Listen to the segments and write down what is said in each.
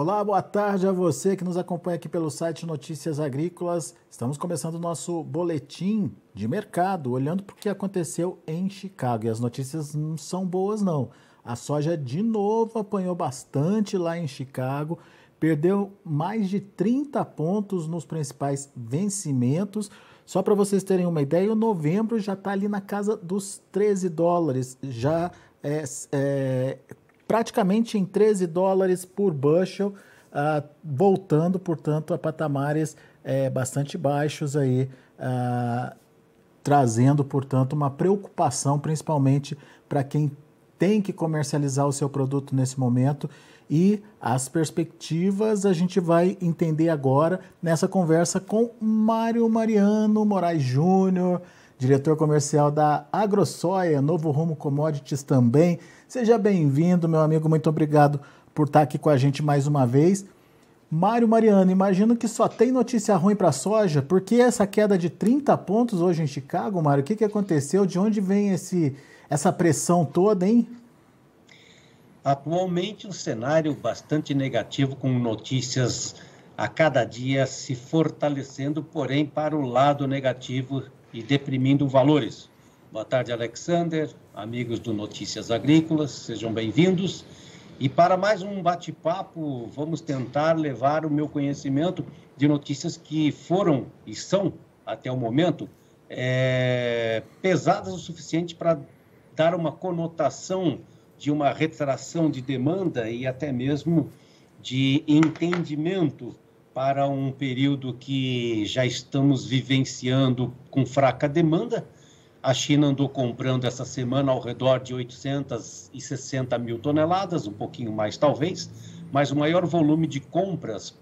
Olá, boa tarde a você que nos acompanha aqui pelo site Notícias Agrícolas. Estamos começando o nosso boletim de mercado, olhando para o que aconteceu em Chicago. E as notícias não são boas, não. A soja de novo apanhou bastante lá em Chicago, perdeu mais de 30 pontos nos principais vencimentos. Só para vocês terem uma ideia, o novembro já está ali na casa dos $13, já praticamente em $13 por bushel, voltando, portanto, a patamares bastante baixos aí, trazendo, portanto, uma preocupação, principalmente para quem tem que comercializar o seu produto nesse momento. E as perspectivas a gente vai entender agora nessa conversa com Mário Mariano Moraes Júnior, diretor comercial da AgroSoia, Novo Rumo Commodities também. Seja bem-vindo, meu amigo, muito obrigado por estar aqui com a gente mais uma vez. Mário Mariano, imagino que só tem notícia ruim para a soja, porque essa queda de 30 pontos hoje em Chicago, Mário, o que aconteceu? De onde vem essa pressão toda, hein? Atualmente, um cenário bastante negativo, com notícias a cada dia se fortalecendo, porém, para o lado negativo e deprimindo valores. Boa tarde, Alexander, amigos do Notícias Agrícolas, sejam bem-vindos. E para mais um bate-papo, vamos tentar levar o meu conhecimento de notícias que foram e são, até o momento, pesadas o suficiente para dar uma conotação de uma retração de demanda e até mesmo de entendimento para um período que já estamos vivenciando com fraca demanda. A China andou comprando essa semana ao redor de 860 mil toneladas, um pouquinho mais talvez, mas o maior volume de compras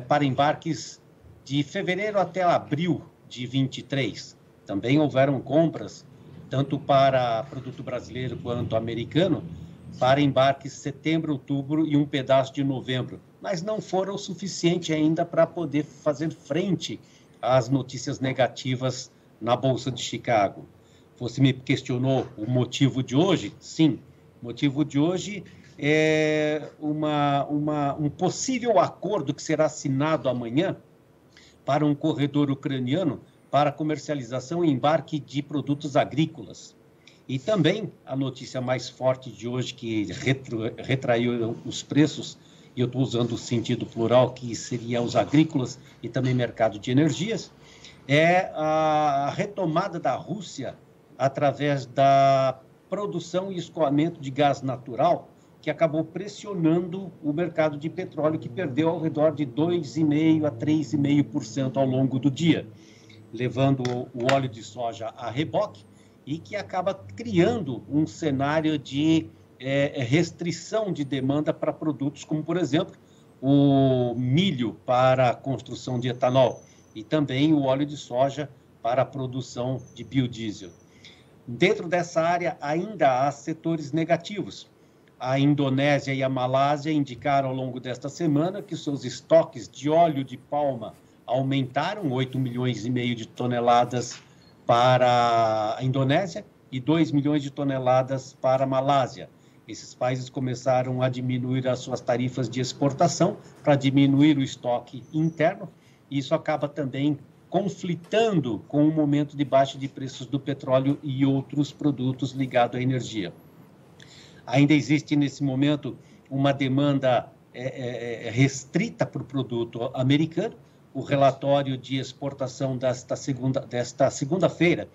para embarques de fevereiro até abril de 23. Também houveram compras tanto para produto brasileiro quanto americano, para embarques setembro, outubro e um pedaço de novembro, mas não foram o suficiente ainda para poder fazer frente às notícias negativas na Bolsa de Chicago. Você me questionou o motivo de hoje? Sim, o motivo de hoje é um possível acordo que será assinado amanhã para um corredor ucraniano para comercialização e embarque de produtos agrícolas. E também a notícia mais forte de hoje, que retraiu os preços, e eu estou usando o sentido plural, que seria os agrícolas e também mercado de energias, é a retomada da Rússia através da produção e escoamento de gás natural, que acabou pressionando o mercado de petróleo, que perdeu ao redor de 2,5% a 3,5% ao longo do dia, levando o óleo de soja a reboque e que acaba criando um cenário de restrição de demanda para produtos como, por exemplo, o milho para a construção de etanol e também o óleo de soja para a produção de biodiesel. Dentro dessa área ainda há setores negativos. A Indonésia e a Malásia indicaram ao longo desta semana que seus estoques de óleo de palma aumentaram 8,5 milhões de toneladas para a Indonésia e 2 milhões de toneladas para a Malásia. Esses países começaram a diminuir as suas tarifas de exportação para diminuir o estoque interno. Isso acaba também conflitando com o momento de baixa de preços do petróleo e outros produtos ligados à energia. Ainda existe, nesse momento, uma demanda restrita para o produto americano. O relatório de exportação desta segunda-feira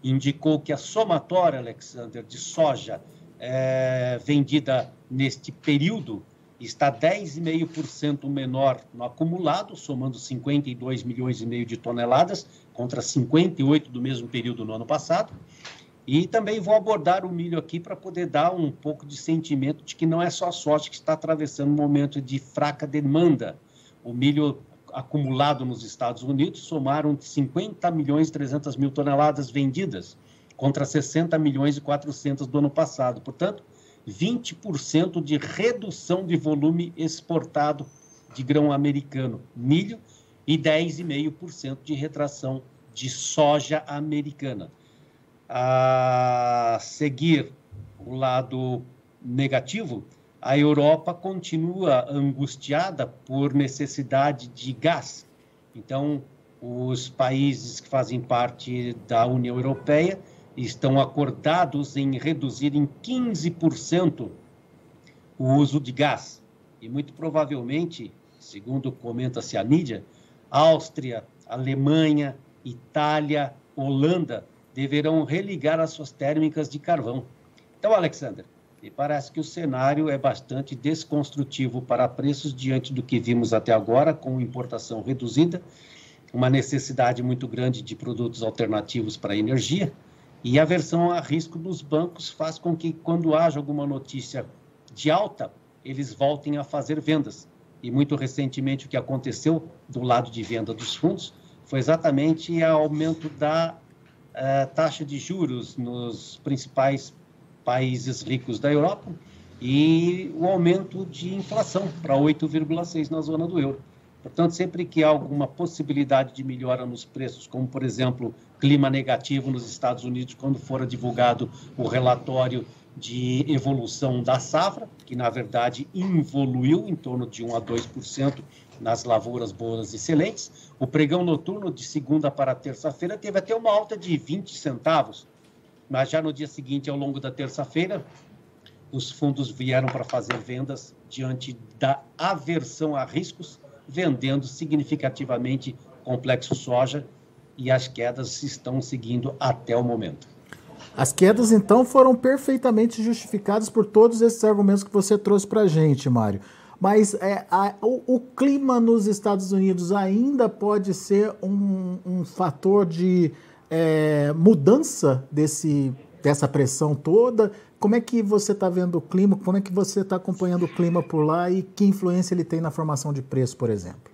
indicou que a somatória, Alexander, de soja vendida neste período está 10,5% menor no acumulado, somando 52,5 milhões de toneladas, contra 58 do mesmo período no ano passado. E também vou abordar o milho aqui para poder dar um pouco de sentimento de que não é só a soja que está atravessando um momento de fraca demanda. O milho acumulado nos Estados Unidos somaram 50 milhões e 300 mil toneladas vendidas, contra 60 milhões e 400 do ano passado. Portanto, 20% de redução de volume exportado de grão americano, milho, e 10,5% de retração de soja americana. A seguir o lado negativo, a Europa continua angustiada por necessidade de gás. Então, os países que fazem parte da União Europeia estão acordados em reduzir em 15% o uso de gás. E muito provavelmente, segundo comenta-se a mídia, Áustria, Alemanha, Itália, Holanda deverão religar as suas térmicas de carvão. Então, Alexander, me parece que o cenário é bastante desconstrutivo para preços diante do que vimos até agora, com importação reduzida, uma necessidade muito grande de produtos alternativos para a energia, e a aversão a risco dos bancos faz com que, quando haja alguma notícia de alta, eles voltem a fazer vendas. E muito recentemente o que aconteceu do lado de venda dos fundos foi exatamente o aumento da taxa de juros nos principais países ricos da Europa e o aumento de inflação para 8,6% na zona do euro. Portanto, sempre que há alguma possibilidade de melhora nos preços, como, por exemplo, clima negativo nos Estados Unidos, quando for divulgado o relatório de evolução da safra, que, na verdade, involuiu em torno de 1 a 2% nas lavouras boas e excelentes. O pregão noturno de segunda para terça-feira teve até uma alta de 20 centavos, mas já no dia seguinte, ao longo da terça-feira, os fundos vieram para fazer vendas diante da aversão a riscos, vendendo significativamente complexo soja, e as quedas estão seguindo até o momento. As quedas, então, foram perfeitamente justificadas por todos esses argumentos que você trouxe para a gente, Mário. Mas o clima nos Estados Unidos ainda pode ser um fator de mudança dessa pressão toda? Como é que você está vendo o clima? Como é que você está acompanhando o clima por lá e que influência ele tem na formação de preço, por exemplo?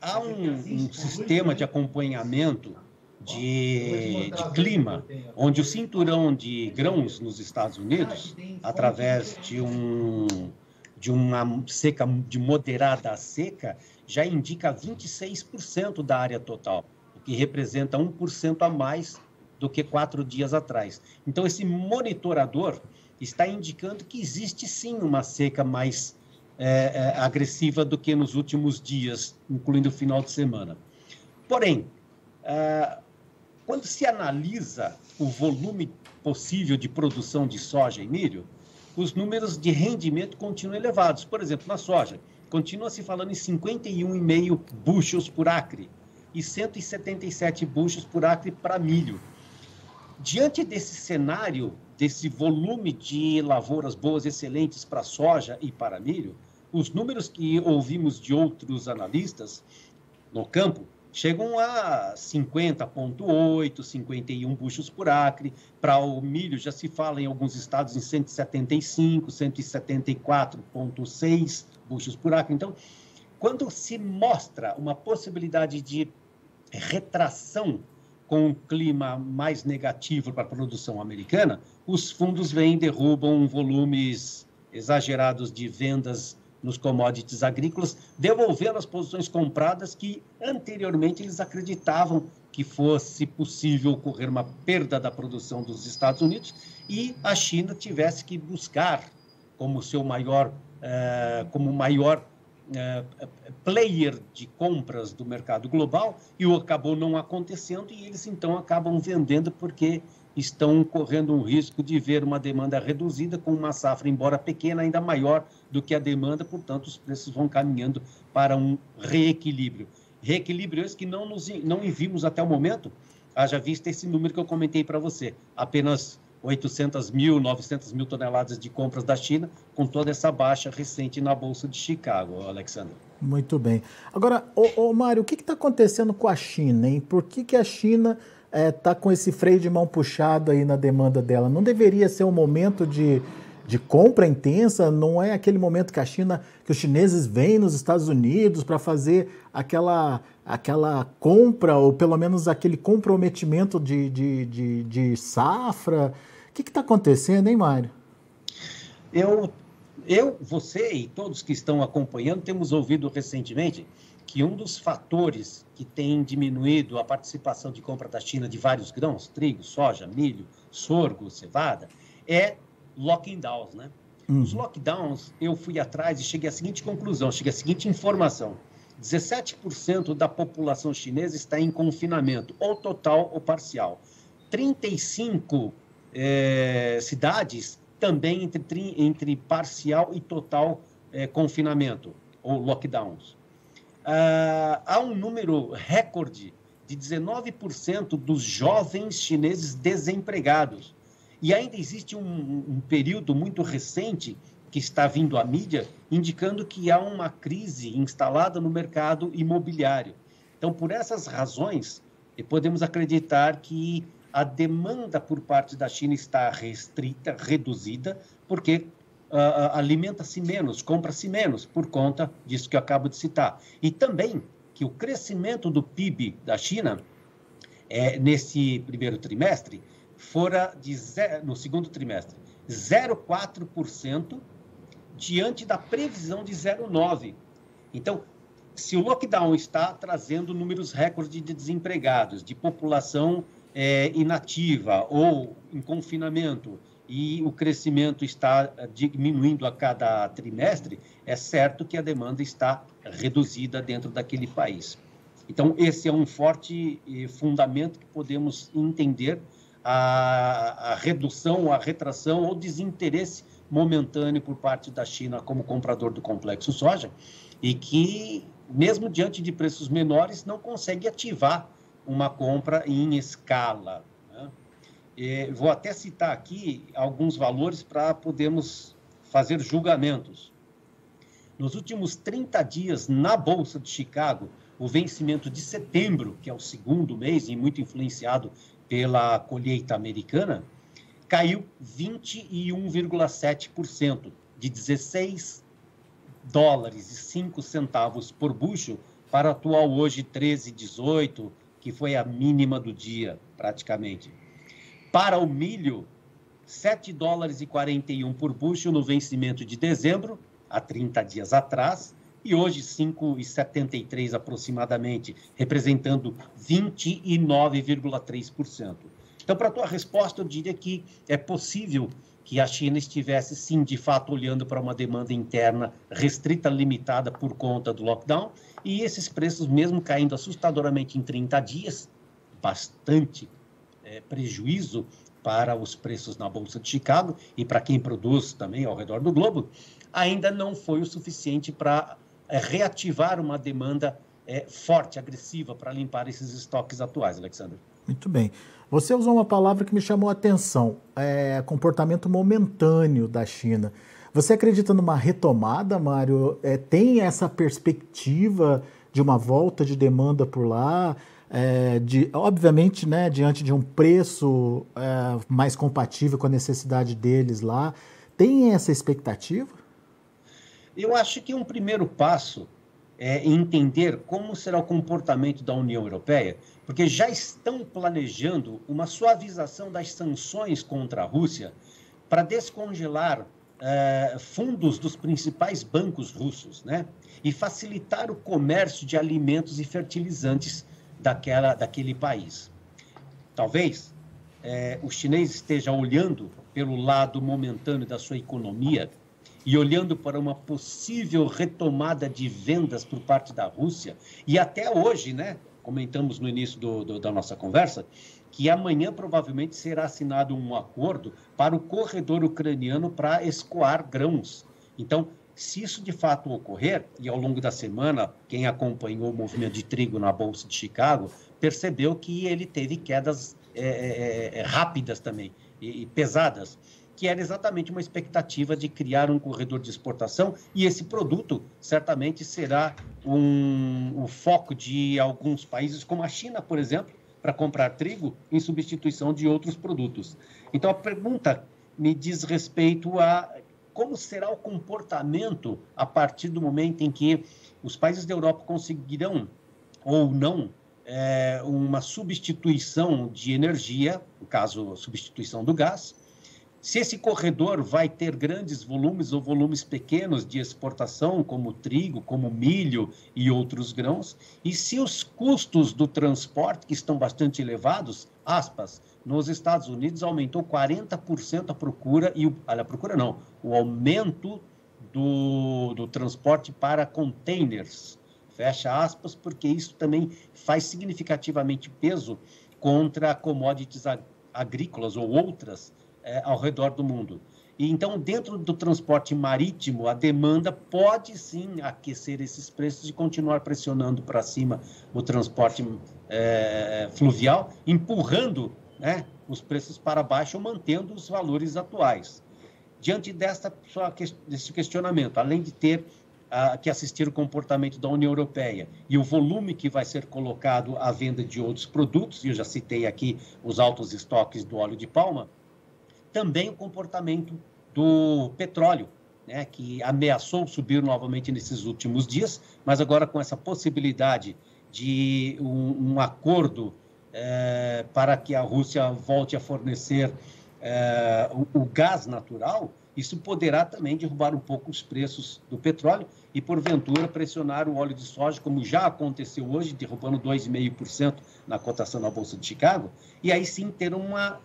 Há um sistema de acompanhamento de clima, onde o cinturão de grãos nos Estados Unidos, através de uma seca de moderada a seca, já indica 26% da área total, o que representa 1% a mais do que 4 dias atrás. Então, esse monitorador está indicando que existe sim uma seca mais agressiva do que nos últimos dias, incluindo o final de semana. Porém, quando se analisa o volume possível de produção de soja e milho, os números de rendimento continuam elevados. Por exemplo, na soja, continua se falando em 51,5 bushels por acre e 177 bushels por acre para milho. Diante desse cenário, desse volume de lavouras boas, excelentes para soja e para milho, os números que ouvimos de outros analistas no campo chegam a 50,8, 51 buchos por acre. Para o milho, já se fala em alguns estados em 175, 174,6 buchos por acre. Então, quando se mostra uma possibilidade de retração com um clima mais negativo para a produção americana, os fundos vêm e derrubam volumes exagerados de vendas nos commodities agrícolas, devolvendo as posições compradas que anteriormente eles acreditavam que fosse possível ocorrer uma perda da produção dos Estados Unidos e a China tivesse que buscar como seu maior player de compras do mercado global, e o acabou não acontecendo, e eles então acabam vendendo porque estão correndo um risco de ver uma demanda reduzida com uma safra, embora pequena, ainda maior do que a demanda, portanto os preços vão caminhando para um reequilíbrio. Reequilíbrio esse que não vimos até o momento, haja vista esse número que eu comentei para você, apenas 800 mil, 900 mil toneladas de compras da China, com toda essa baixa recente na Bolsa de Chicago, Alexandre. Muito bem. Agora, Mário, o que está acontecendo com a China, hein? Por que a China está com esse freio de mão puxado aí na demanda dela? Não deveria ser um momento de compra intensa? Não é aquele momento que os chineses vêm nos Estados Unidos para fazer aquela compra, ou pelo menos aquele comprometimento de safra? O que está acontecendo, hein, Mário? Você e todos que estão acompanhando, temos ouvido recentemente que um dos fatores que tem diminuído a participação de compra da China de vários grãos, trigo, soja, milho, sorgo, cevada, é lockdowns, né? Os lockdowns, eu fui atrás e cheguei à seguinte conclusão, cheguei à seguinte informação. 17% da população chinesa está em confinamento, ou total ou parcial. 35 cidades também entre parcial e total confinamento, ou lockdowns. Há um número recorde de 19% dos jovens chineses desempregados. E ainda existe um período muito recente que está vindo à mídia, indicando que há uma crise instalada no mercado imobiliário. Então, por essas razões, podemos acreditar que a demanda por parte da China está restrita, reduzida, porque alimenta-se menos, compra-se menos, por conta disso que eu acabo de citar. E também que o crescimento do PIB da China, nesse primeiro trimestre, no segundo trimestre, 0,4%, diante da previsão de 0,9%. Então, se o lockdown está trazendo números recordes de desempregados, de população inativa ou em confinamento, e o crescimento está diminuindo a cada trimestre, é certo que a demanda está reduzida dentro daquele país. Então, esse é um forte fundamento que podemos entender a redução, a retração ou desinteresse momentâneo por parte da China como comprador do complexo soja e que, mesmo diante de preços menores, não consegue ativar uma compra em escala, né? Vou até citar aqui alguns valores para podermos fazer julgamentos. Nos últimos 30 dias, na Bolsa de Chicago, o vencimento de setembro, que é o segundo mês e muito influenciado pela colheita americana, caiu 21,7%, de 16 dólares e 5 centavos por bushel para atual hoje 13,18, que foi a mínima do dia, praticamente. Para o milho, 7 dólares e 41 por bushel no vencimento de dezembro, há 30 dias atrás, e hoje 5,73 aproximadamente, representando 29,3%. Então, para a tua resposta, eu diria que é possível que a China estivesse, sim, de fato, olhando para uma demanda interna restrita, limitada por conta do lockdown, e esses preços, mesmo caindo assustadoramente em 30 dias, bastante prejuízo para os preços na Bolsa de Chicago e para quem produz também ao redor do globo, ainda não foi o suficiente para reativar uma demanda forte, agressiva, para limpar esses estoques atuais, Alexandre. Muito bem. Você usou uma palavra que me chamou a atenção, comportamento momentâneo da China. Você acredita numa retomada, Mário? Tem essa perspectiva de uma volta de demanda por lá? Obviamente, né, diante de um preço mais compatível com a necessidade deles lá. Tem essa expectativa? Eu acho que um primeiro passo é entender como será o comportamento da União Europeia, porque já estão planejando uma suavização das sanções contra a Rússia para descongelar fundos dos principais bancos russos, né? E facilitar o comércio de alimentos e fertilizantes daquele país. Talvez o chinês esteja olhando pelo lado momentâneo da sua economia e olhando para uma possível retomada de vendas por parte da Rússia, e até hoje, né, comentamos no início da nossa conversa, que amanhã provavelmente será assinado um acordo para o corredor ucraniano para escoar grãos. Então, se isso de fato ocorrer, e ao longo da semana, quem acompanhou o movimento de trigo na Bolsa de Chicago, percebeu que ele teve quedas rápidas também, e pesadas, que era exatamente uma expectativa de criar um corredor de exportação, e esse produto certamente será o foco de alguns países, como a China, por exemplo, para comprar trigo em substituição de outros produtos. Então, a pergunta me diz respeito a como será o comportamento a partir do momento em que os países da Europa conseguirão, ou não, uma substituição de energia, no caso, substituição do gás, Se esse corredor vai ter grandes volumes ou volumes pequenos de exportação, como trigo, como milho e outros grãos, e se os custos do transporte, que estão bastante elevados, aspas, nos Estados Unidos aumentou 40% a procura, o aumento do transporte para containers, fecha aspas, porque isso também faz significativamente peso contra commodities agrícolas ou outras ao redor do mundo. E então, dentro do transporte marítimo, a demanda pode sim aquecer esses preços e continuar pressionando para cima o transporte fluvial, empurrando, né, os preços para baixo, mantendo os valores atuais. Diante desse questionamento, além de ter que assistir o comportamento da União Europeia e o volume que vai ser colocado à venda de outros produtos, e eu já citei aqui os altos estoques do óleo de palma, também o comportamento do petróleo, né, que ameaçou subir novamente nesses últimos dias, mas agora com essa possibilidade de um acordo para que a Rússia volte a fornecer o gás natural, isso poderá também derrubar um pouco os preços do petróleo e, porventura, pressionar o óleo de soja, como já aconteceu hoje, derrubando 2,5% na cotação na Bolsa de Chicago, e aí sim ter uma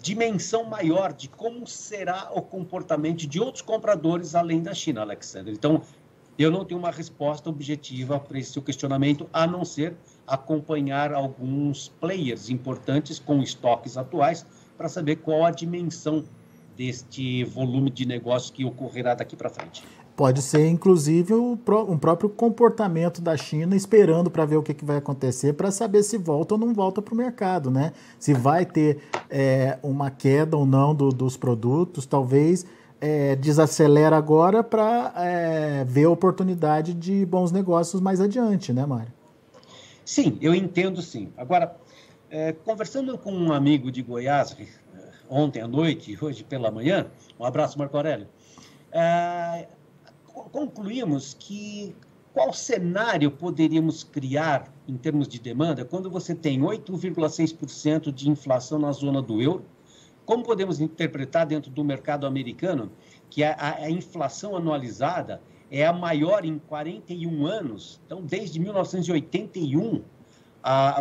dimensão maior de como será o comportamento de outros compradores além da China, Alexandre. Então, eu não tenho uma resposta objetiva para esse seu questionamento, a não ser acompanhar alguns players importantes com estoques atuais para saber qual a dimensão deste volume de negócio que ocorrerá daqui para frente. Pode ser, inclusive, um próprio comportamento da China, esperando para ver o que vai acontecer, para saber se volta ou não volta para o mercado, né? Se vai ter uma queda ou não dos produtos, talvez desacelera agora para ver a oportunidade de bons negócios mais adiante, né, Mário? Sim, eu entendo sim. Agora, conversando com um amigo de Goiás, ontem à noite e hoje pela manhã, um abraço, Marco Aurélio, concluímos que qual cenário poderíamos criar em termos de demanda quando você tem 8,6% de inflação na zona do euro? Como podemos interpretar dentro do mercado americano que a inflação anualizada é a maior em 41 anos? Então, desde 1981,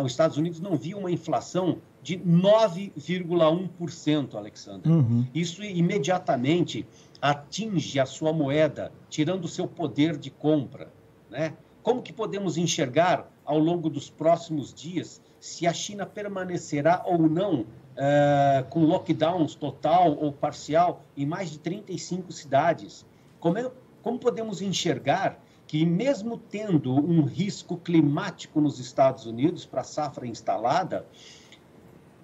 os Estados Unidos não viu uma inflação de 9,1%, Alexandre. Uhum. Isso imediatamente atinge a sua moeda, tirando o seu poder de compra, né? Como que podemos enxergar ao longo dos próximos dias se a China permanecerá ou não com lockdowns total ou parcial em mais de 35 cidades? Como podemos enxergar que, mesmo tendo um risco climático nos Estados Unidos para a safra instalada,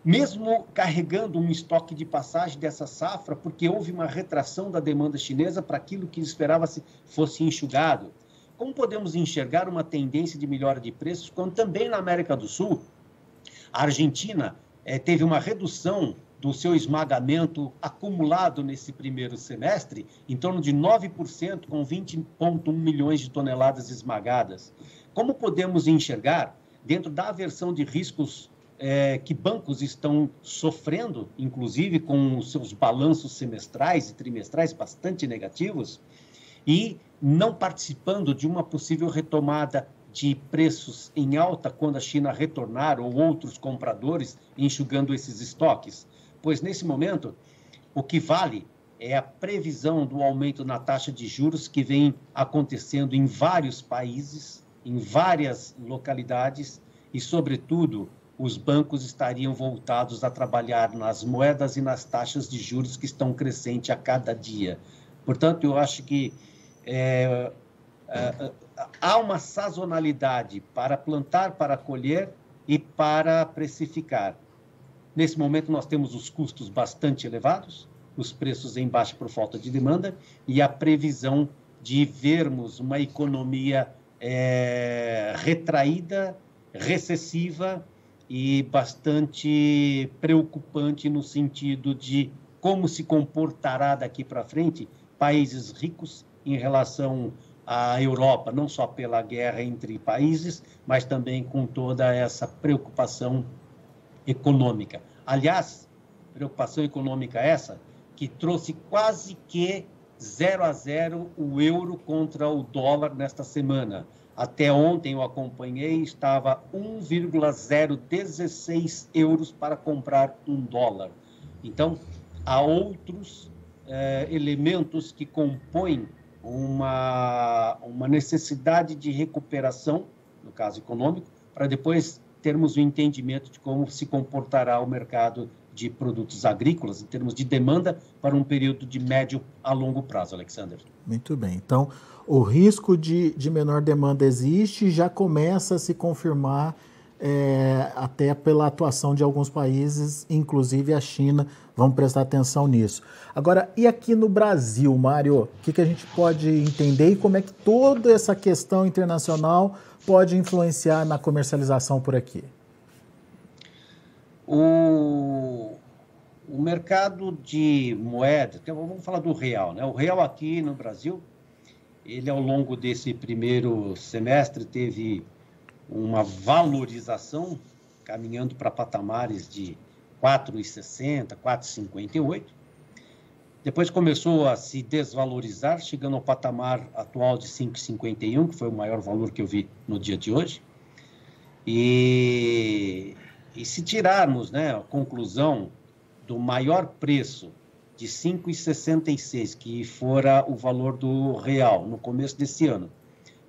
mesmo carregando um estoque de passagem dessa safra, porque houve uma retração da demanda chinesa para aquilo que esperava-se fosse enxugado, como podemos enxergar uma tendência de melhora de preços quando também na América do Sul a Argentina teve uma redução do seu esmagamento acumulado nesse primeiro semestre, em torno de 9%, com 20,1 milhões de toneladas esmagadas? Como podemos enxergar, dentro da aversão de riscos que bancos estão sofrendo, inclusive com os seus balanços semestrais e trimestrais bastante negativos, e não participando de uma possível retomada de preços em alta quando a China retornar ou outros compradores enxugando esses estoques? Pois, nesse momento, o que vale é a previsão do aumento na taxa de juros que vem acontecendo em vários países, em várias localidades e, sobretudo, os bancos estariam voltados a trabalhar nas moedas e nas taxas de juros que estão crescentes a cada dia. Portanto, eu acho que há uma sazonalidade para plantar, para colher e para precificar. Nesse momento, nós temos os custos bastante elevados, os preços em baixa por falta de demanda e a previsão de vermos uma economia retraída, recessiva e bastante preocupante no sentido de como se comportará daqui para frente países ricos em relação à Europa, não só pela guerra entre países, mas também com toda essa preocupação econômica. Aliás, preocupação econômica essa que trouxe quase que 0-0 o euro contra o dólar nesta semana. Até ontem eu acompanhei, estava 1,016 euros para comprar um dólar. Então, há outros elementos que compõem uma necessidade de recuperação, no caso econômico, para depois termos o entendimento de como se comportará o mercado de produtos agrícolas, em termos de demanda, para um período de médio a longo prazo, Alexander. Muito bem. Então, o risco de menor demanda existe e já começa a se confirmar até pela atuação de alguns países, inclusive a China. Vamos prestar atenção nisso. Agora, e aqui no Brasil, Mário? O que a gente pode entender e como é que toda essa questão internacional pode influenciar na comercialização por aqui? O mercado de moeda, vamos falar do real, né? O real aqui no Brasil, ele ao longo desse primeiro semestre teve uma valorização, caminhando para patamares de 4,60, 4,58. Depois começou a se desvalorizar, chegando ao patamar atual de 5,51, que foi o maior valor que eu vi no dia de hoje. E se tirarmos, né, a conclusão do maior preço de 5,66, que fora o valor do real no começo desse ano,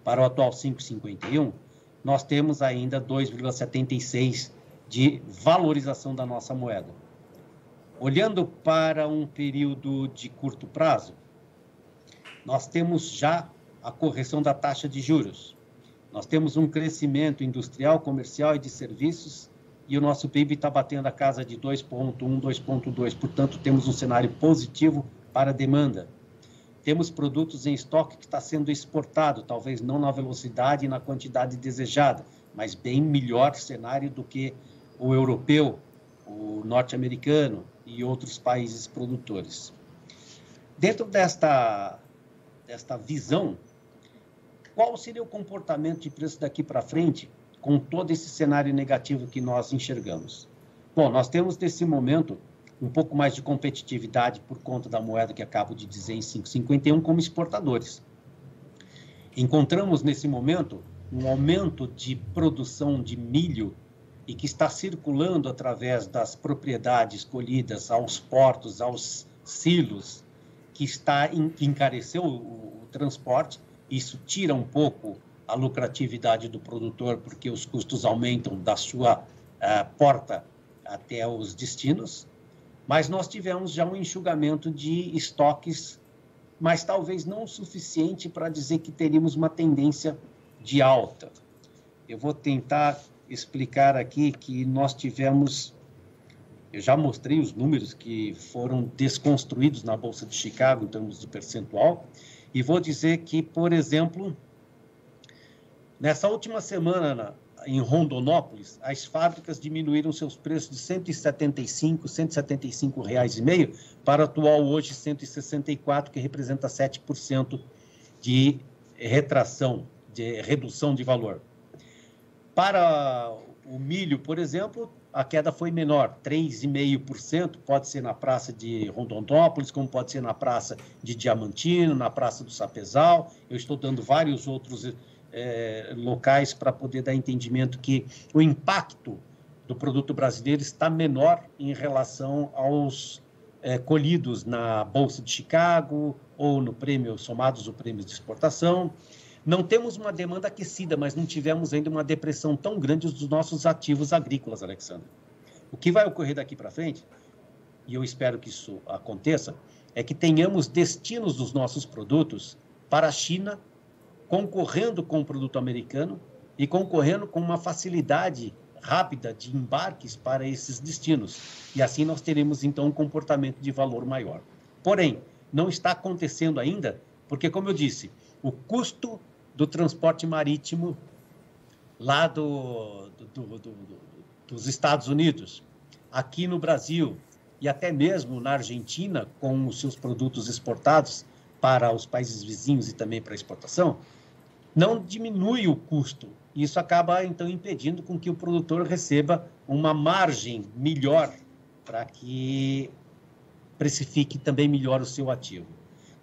para o atual 5,51, nós temos ainda 2,76 de valorização da nossa moeda. Olhando para um período de curto prazo, nós temos já a correção da taxa de juros. Nós temos um crescimento industrial, comercial e de serviços, e o nosso PIB está batendo a casa de 2,1, 2,2. Portanto, temos um cenário positivo para a demanda. Temos produtos em estoque que está sendo exportado, talvez não na velocidade e na quantidade desejada, mas bem melhor cenário do que o europeu, o norte-americano e outros países produtores. Dentro desta visão, qual seria o comportamento de preço daqui para frente com todo esse cenário negativo que nós enxergamos? Bom, nós temos nesse momento um pouco mais de competitividade por conta da moeda que acabo de dizer em 5,51 como exportadores. Encontramos nesse momento um aumento de produção de milho e que está circulando através das propriedades colhidas aos portos, aos silos, que encareceu o transporte. Isso tira um pouco a lucratividade do produtor, porque os custos aumentam da sua porta até os destinos. Mas nós tivemos já um enxugamento de estoques, mas talvez não o suficiente para dizer que teríamos uma tendência de alta. Eu vou tentar explicar aqui que nós tivemos, eu já mostrei os números que foram desconstruídos na Bolsa de Chicago em termos de percentual, e vou dizer que, por exemplo, nessa última semana em Rondonópolis, as fábricas diminuíram seus preços de R$ 175,5 para o atual hoje 164, que representa 7% de retração, de redução de valor. Para o milho, por exemplo, a queda foi menor, 3,5%, pode ser na praça de Rondonópolis, como pode ser na praça de Diamantino, na praça do Sapezal. Eu estou dando vários outros locais para poder dar entendimento que o impacto do produto brasileiro está menor em relação aos colhidos na Bolsa de Chicago ou no prêmio, somados o prêmio de exportação. Não temos uma demanda aquecida, mas não tivemos ainda uma depressão tão grande dos nossos ativos agrícolas, Alexandre. O que vai ocorrer daqui para frente, e eu espero que isso aconteça, é que tenhamos destinos dos nossos produtos para a China, concorrendo com o produto americano e concorrendo com uma facilidade rápida de embarques para esses destinos. E assim nós teremos, então, um comportamento de valor maior. Porém, não está acontecendo ainda, porque, como eu disse, o custo do transporte marítimo lá dos Estados Unidos, aqui no Brasil e até mesmo na Argentina, com os seus produtos exportados para os países vizinhos e também para exportação, não diminui o custo. Isso acaba, então, impedindo com que o produtor receba uma margem melhor para que precifique também melhor o seu ativo.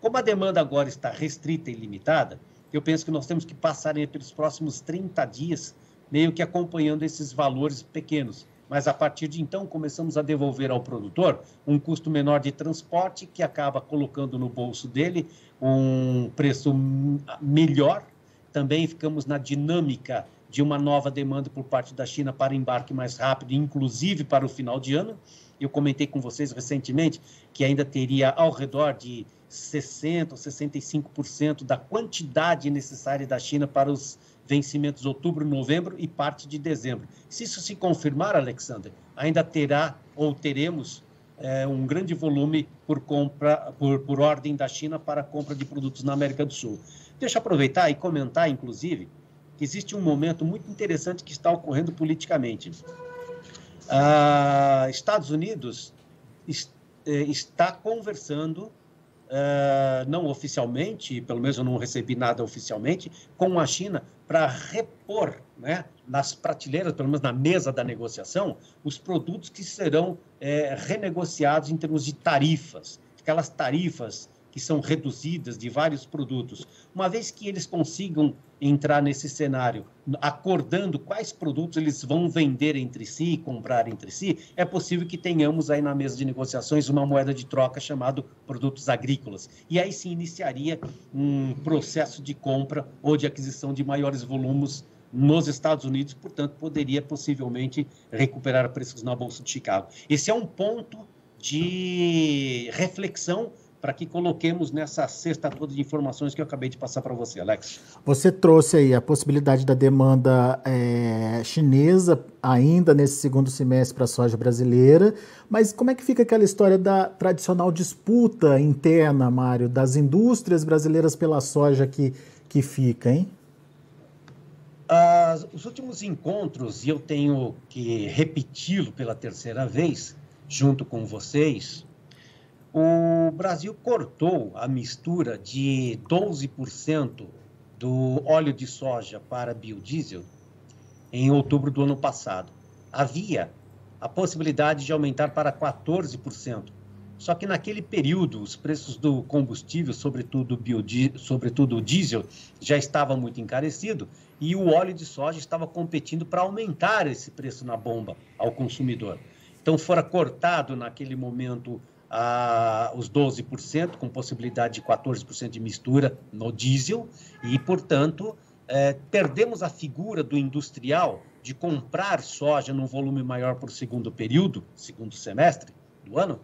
Como a demanda agora está restrita e limitada, eu penso que nós temos que passar pelos próximos 30 dias meio que acompanhando esses valores pequenos. Mas, a partir de então, começamos a devolver ao produtor um custo menor de transporte que acaba colocando no bolso dele um preço melhor. Também ficamos na dinâmica de uma nova demanda por parte da China para embarque mais rápido, inclusive para o final de ano. Eu comentei com vocês recentemente que ainda teria ao redor de 60% ou 65% da quantidade necessária da China para os vencimentos outubro, novembro e parte de dezembro. Se isso se confirmar, Alexander, ainda teremos um grande volume por ordem da China para compra de produtos na América do Sul. Deixa eu aproveitar e comentar, inclusive, que existe um momento muito interessante que está ocorrendo politicamente. Estados Unidos está conversando, não oficialmente, pelo menos eu não recebi nada oficialmente, com a China para repor, né, nas prateleiras, pelo menos na mesa da negociação, os produtos que serão renegociados em termos de tarifas, aquelas tarifas que são reduzidas de vários produtos. Uma vez que eles consigam entrar nesse cenário, acordando quais produtos eles vão vender entre si, comprar entre si, é possível que tenhamos aí na mesa de negociações uma moeda de troca chamada produtos agrícolas. E aí sim iniciaria um processo de compra ou de aquisição de maiores volumes nos Estados Unidos, portanto, poderia possivelmente recuperar preços na Bolsa de Chicago. Esse é um ponto de reflexão para que coloquemos nessa cesta toda de informações que eu acabei de passar para você, Alex. Você trouxe aí a possibilidade da demanda chinesa ainda nesse segundo semestre para a soja brasileira, mas como é que fica aquela história da tradicional disputa interna, Mário, das indústrias brasileiras pela soja que fica, hein? Os últimos encontros, e eu tenho que repeti-lo pela terceira vez, junto com vocês, o Brasil cortou a mistura de 12% do óleo de soja para biodiesel em outubro do ano passado. Havia a possibilidade de aumentar para 14%. Só que naquele período, os preços do combustível, sobretudo o diesel, já estavam muito encarecido e o óleo de soja estava competindo para aumentar esse preço na bomba ao consumidor. Então, fora cortado naquele momento os 12%, com possibilidade de 14% de mistura no diesel, e, portanto, perdemos a figura do industrial de comprar soja num volume maior por segundo semestre do ano,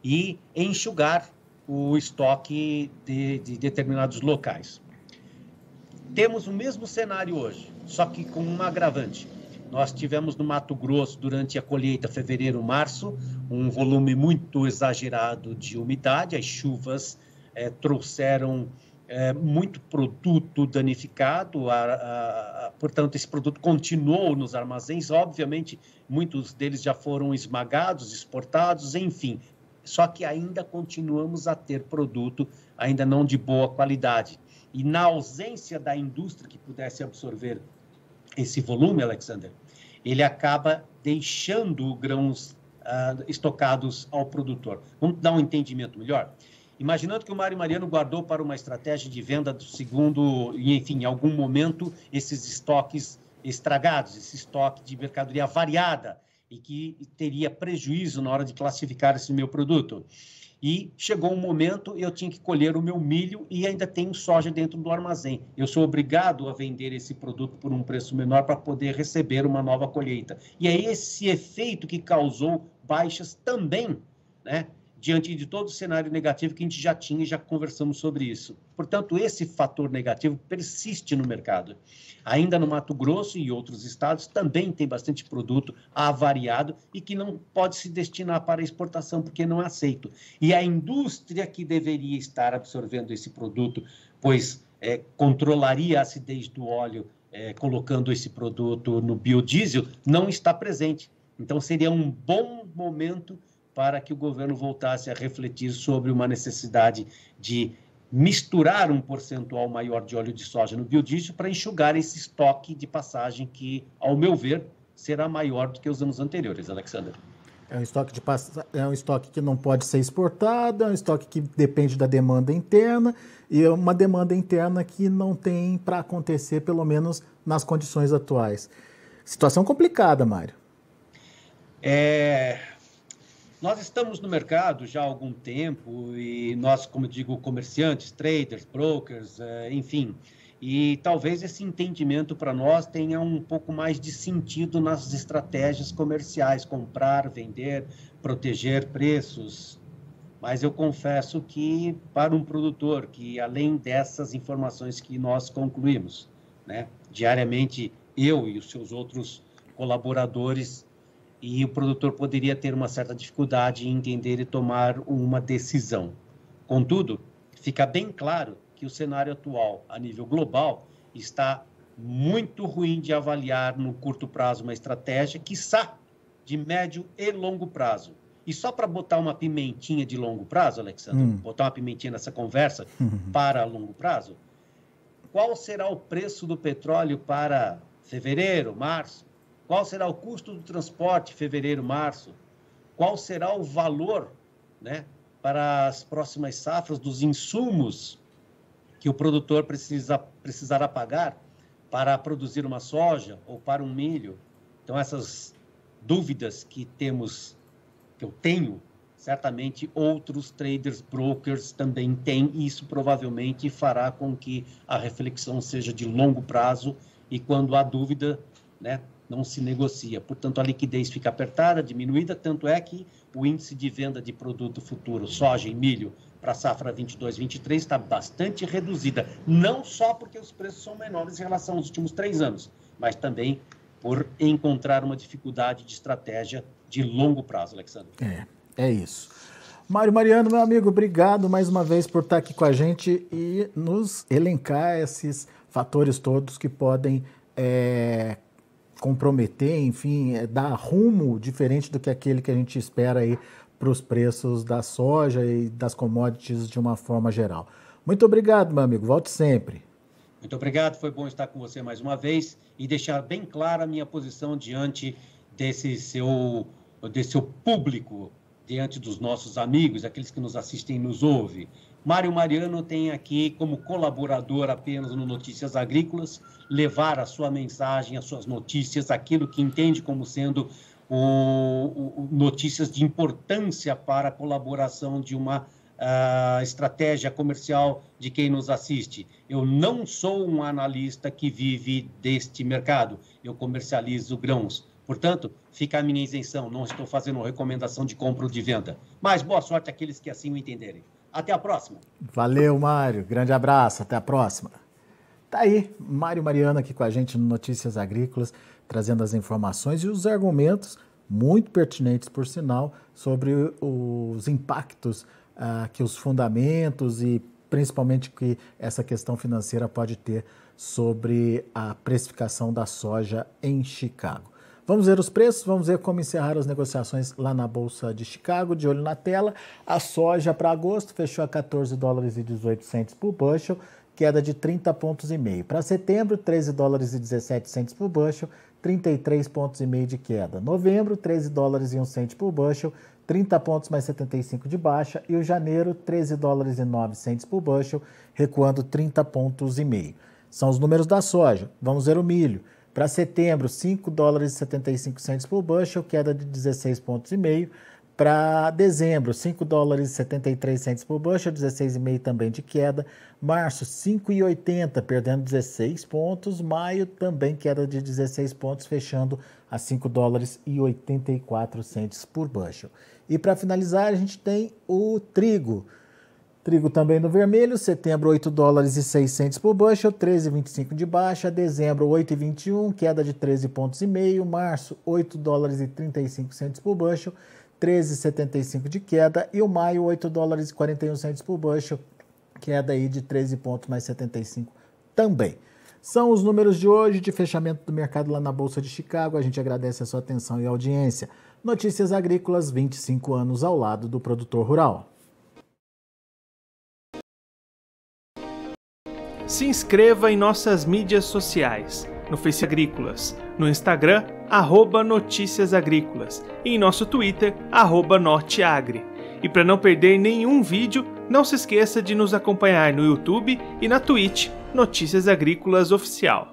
e enxugar o estoque de determinados locais. Temos o mesmo cenário hoje, só que com um agravante. Nós tivemos no Mato Grosso, durante a colheita fevereiro, março, um volume muito exagerado de umidade. As chuvas trouxeram muito produto danificado, portanto, esse produto continuou nos armazéns. Obviamente, muitos deles já foram esmagados, exportados, enfim. Só que ainda continuamos a ter produto, ainda não de boa qualidade. E na ausência da indústria que pudesse absorver esse volume, Alexander, ele acaba deixando grãos estocados ao produtor. Vamos dar um entendimento melhor? Imaginando que o Mário Mariano guardou para uma estratégia de venda do segundo, e enfim, em algum momento, esses estoques estragados, esse estoque de mercadoria variada, e que teria prejuízo na hora de classificar esse meu produto. E chegou um momento, eu tinha que colher o meu milho e ainda tenho soja dentro do armazém. Eu sou obrigado a vender esse produto por um preço menor para poder receber uma nova colheita. E é esse efeito que causou baixas também, né, diante de todo o cenário negativo que a gente já tinha e já conversamos sobre isso. Portanto, esse fator negativo persiste no mercado. Ainda no Mato Grosso e outros estados também tem bastante produto avariado e que não pode se destinar para exportação porque não é aceito. E a indústria que deveria estar absorvendo esse produto, pois controlaria a acidez do óleo, colocando esse produto no biodiesel, não está presente. Então, seria um bom momento para que o governo voltasse a refletir sobre uma necessidade de misturar um percentual maior de óleo de soja no biodiesel para enxugar esse estoque de passagem que, ao meu ver, será maior do que os anos anteriores, Alexander. É um estoque que não pode ser exportado, é um estoque que depende da demanda interna e é uma demanda interna que não tem para acontecer, pelo menos nas condições atuais. Situação complicada, Mário. Nós estamos no mercado já há algum tempo e nós, como digo, comerciantes, traders, brokers, enfim, e talvez esse entendimento para nós tenha um pouco mais de sentido nas estratégias comerciais, comprar, vender, proteger preços. Mas eu confesso que para um produtor que, além dessas informações que nós concluímos, né, diariamente eu e os seus outros colaboradores, e o produtor poderia ter uma certa dificuldade em entender e tomar uma decisão. Contudo, fica bem claro que o cenário atual, a nível global, está muito ruim de avaliar no curto prazo uma estratégia, quiçá de médio e longo prazo. E só para botar uma pimentinha de longo prazo, Alexandre, botar uma pimentinha nessa conversa para longo prazo, qual será o preço do petróleo para fevereiro, março? Qual será o custo do transporte fevereiro, março? Qual será o valor, né, para as próximas safras dos insumos que o produtor precisará pagar para produzir uma soja ou para um milho? Então, essas dúvidas que eu tenho, certamente outros traders, brokers também têm, e isso provavelmente fará com que a reflexão seja de longo prazo e quando há dúvida, né, não se negocia. Portanto, a liquidez fica apertada, diminuída, tanto é que o índice de venda de produto futuro, soja e milho, para a safra 22-23 está bastante reduzida, não só porque os preços são menores em relação aos últimos 3 anos, mas também por encontrar uma dificuldade de estratégia de longo prazo, Alexandre. É isso. Mário Mariano, meu amigo, obrigado mais uma vez por estar aqui com a gente e nos elencar esses fatores todos que podem comprometer, enfim, dar rumo diferente do que aquele que a gente espera aí para os preços da soja e das commodities de uma forma geral. Muito obrigado, meu amigo. Volte sempre. Muito obrigado. Foi bom estar com você mais uma vez e deixar bem clara a minha posição diante desse seu público, diante dos nossos amigos, aqueles que nos assistem e nos ouvem. Mário Mariano tem aqui como colaborador apenas no Notícias Agrícolas, levar a sua mensagem, as suas notícias, aquilo que entende como sendo notícias de importância para a colaboração de uma estratégia comercial de quem nos assiste. Eu não sou um analista que vive deste mercado, eu comercializo grãos. Portanto, fica a minha isenção, não estou fazendo recomendação de compra ou de venda. Mas boa sorte àqueles que assim o entenderem. Até a próxima. Valeu, Mário. Grande abraço. Até a próxima. Tá aí, Mário Mariano aqui com a gente no Notícias Agrícolas, trazendo as informações e os argumentos muito pertinentes, por sinal, sobre os impactos que os fundamentos e principalmente que essa questão financeira pode ter sobre a precificação da soja em Chicago. Vamos ver os preços, vamos ver como encerraram as negociações lá na Bolsa de Chicago, de olho na tela. A soja para agosto fechou a 14 dólares e 18 centes por bushel, queda de 30,5 pontos. Para setembro, 13 dólares e 17 centes por bushel, 33,5 pontos de queda. Novembro, 13 dólares e 1 cento por bushel, 30 pontos mais 75 de baixa. E o janeiro, 13 dólares e 9 centes por bushel, recuando 30,5 pontos. São os números da soja. Vamos ver o milho. Para setembro, 5 dólares e 75 centes por bushel, queda de 16,5 pontos. Para dezembro, 5 dólares e 73 centes por bushel, 16,5 também de queda. Março, 5,80, perdendo 16 pontos. Maio, também queda de 16 pontos, fechando a 5 dólares e 84 centes por bushel. E para finalizar, a gente tem o trigo. Trigo também no vermelho, setembro 8 dólares e 6 centes por bushel, 13,25 de baixa, dezembro 8,21, queda de 13,5 pontos, março 8 dólares e 35 centes por bushel, 13,75 de queda, e o maio 8 dólares e 41 centes por bushel, queda aí de 13 pontos mais 75 também. São os números de hoje de fechamento do mercado lá na Bolsa de Chicago. A gente agradece a sua atenção e audiência. Notícias Agrícolas, 25 anos ao lado do produtor rural. Se inscreva em nossas mídias sociais. no Facebook Agrícolas, no Instagram, @Notícias Agrícolas e em nosso Twitter, @Norteagri. E para não perder nenhum vídeo, não se esqueça de nos acompanhar no YouTube e na Twitch, Notícias Agrícolas Oficial.